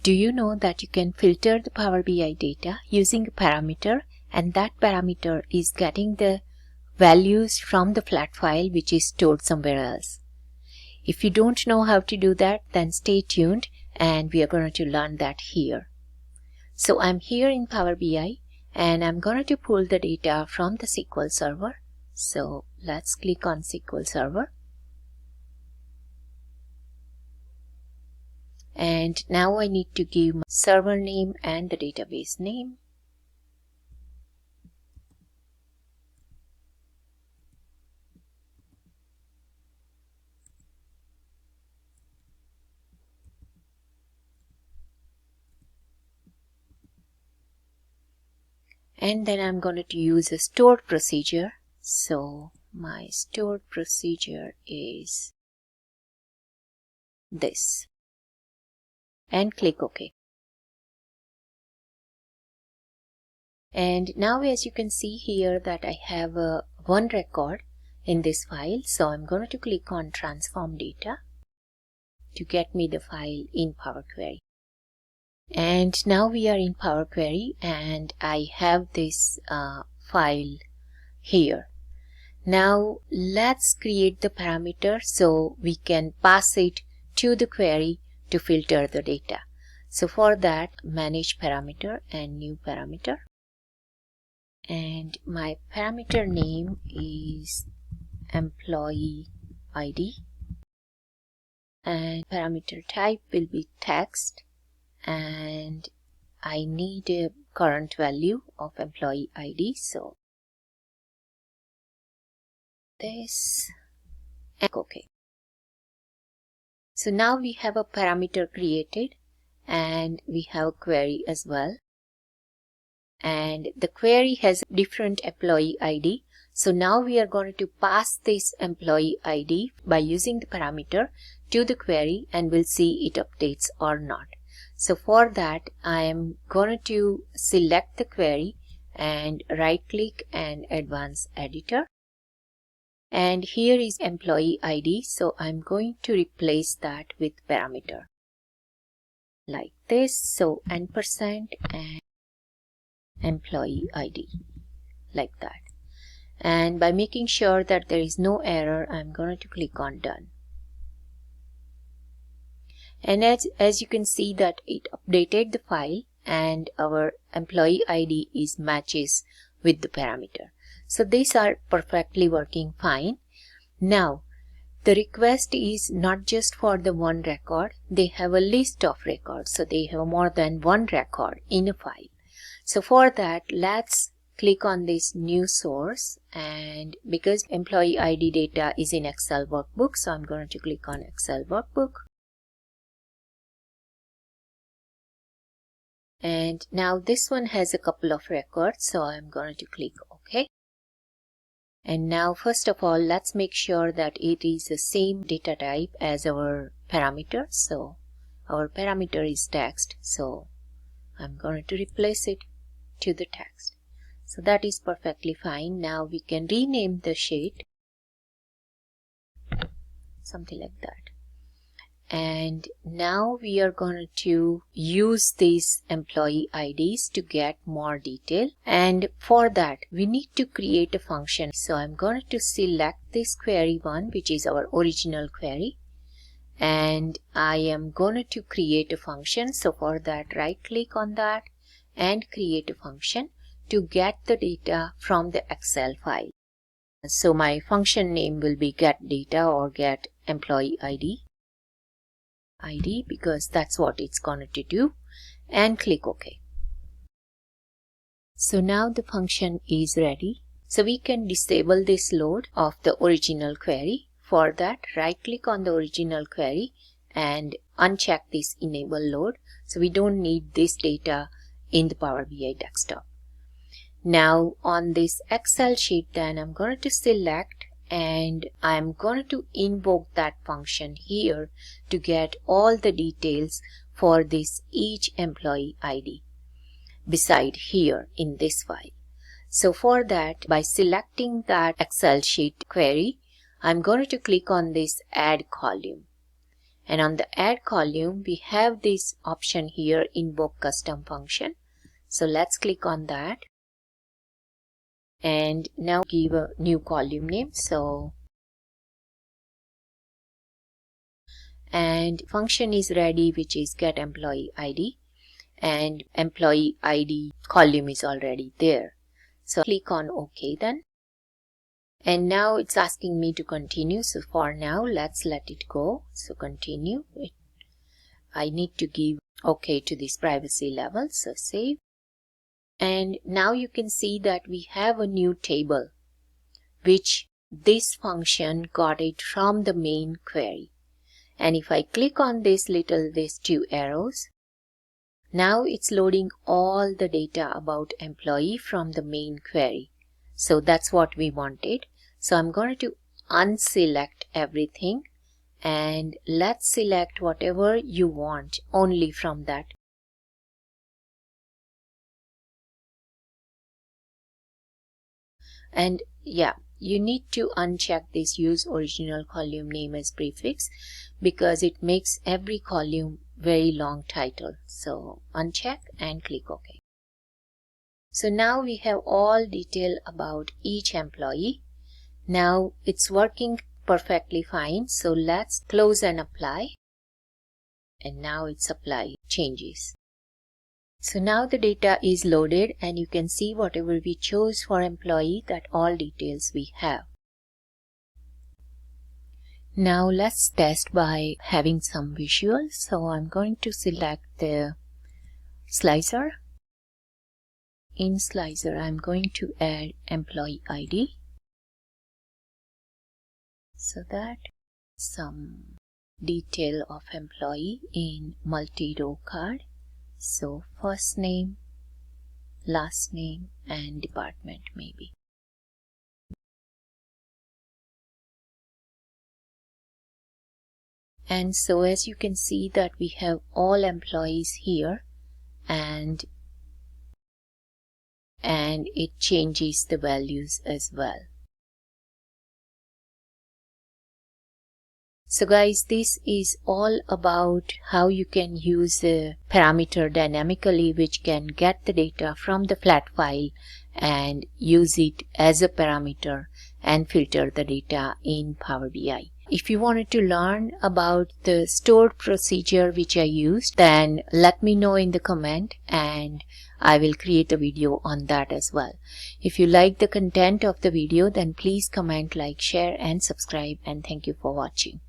Do you know that you can filter the Power BI data using a parameter, and that parameter is getting the values from the flat file which is stored somewhere else? If you don't know how to do that, then stay tuned and we are going to learn that here. So I'm here in Power BI and I'm going to pull the data from the SQL Server. So let's click on SQL Server. And now I need to give my server name and the database name. And then I'm going to use a stored procedure. So my stored procedure is this. And click OK. And now as you can see here that I have one record in this file. So I'm going to click on Transform Data to get me the file in Power Query. And now we are in Power Query and I have this file here. Now let's create the parameter so we can pass it to the query to filter the data. So for that, manage parameter and new parameter. And my parameter name is employee ID. And parameter type will be text. And I need a current value of employee ID. So this and OK. So now we have a parameter created and we have a query as well. And the query has different employee ID. So now we are going to pass this employee ID by using the parameter to the query and we'll see it updates or not. So for that, I am going to select the query and right click and advanced editor. And here is employee ID. So I'm going to replace that with parameter like this. So %, and employee ID like that. And by making sure that there is no error, I'm going to click on done. And as you can see that it updated the file and our employee ID is matches with the parameter. So these are perfectly working fine. Now the request is not just for the one record, they have a list of records. So they have more than one record in a file. So for that, let's click on this new source, and because employee ID data is in Excel workbook, so I'm going to click on Excel workbook. And now this one has a couple of records, so I'm going to click OK. And now first of all, let's make sure that it is the same data type as our parameter. So our parameter is text, so I'm going to replace it to the text. So that is perfectly fine. Now we can rename the sheet something like that. And now we are going to use these employee IDs to get more detail. And for that, we need to create a function. So I'm going to select this query one, which is our original query. And I am going to create a function. So for that, right click on that and create a function to get the data from the Excel file. So my function name will be get data or get employee ID because that's what it's going to do, and click OK. So now the function is ready. So we can disable this load of the original query. For that, right click on the original query and uncheck this enable load. So we don't need this data in the Power BI desktop. Now on this Excel sheet, then I'm going to select and I'm going to invoke that function here to get all the details for this each employee ID beside here in this file. So for that, by selecting that Excel sheet query, I'm going to click on this add column. And on the add column, we have this option here, invoke custom function. So let's click on that. And now give a new column name. And function is ready, which is get employee ID. And employee ID column is already there. So click on OK then. And now it's asking me to continue. So for now, let's let it go. So continue. I need to give OK to this privacy level. So save. And now you can see that we have a new table, which this function got it from the main query. And if I click on these two arrows, now it's loading all the data about employee from the main query. So that's what we wanted. So I'm going to unselect everything and let's select whatever you want only from that. And yeah, you need to uncheck this use original column name as prefix because it makes every column very long title. So uncheck and click OK. So now we have all detail about each employee. Now it's working perfectly fine. So let's close and apply. And now it's apply changes. So now the data is loaded and you can see whatever we chose for employee, that all details we have. Now let's test by having some visuals. So I'm going to select the slicer. In slicer, I'm going to add employee ID. So that some detail of employee in multi-row card. So first name, last name and department maybe. And so as you can see that we have all employees here and it changes the values as well. So guys, this is all about how you can use a parameter dynamically, which can get the data from the flat file and use it as a parameter and filter the data in Power BI. If you wanted to learn about the stored procedure which I used, then let me know in the comment and I will create a video on that as well. If you like the content of the video, then please comment, like, share and subscribe, and thank you for watching.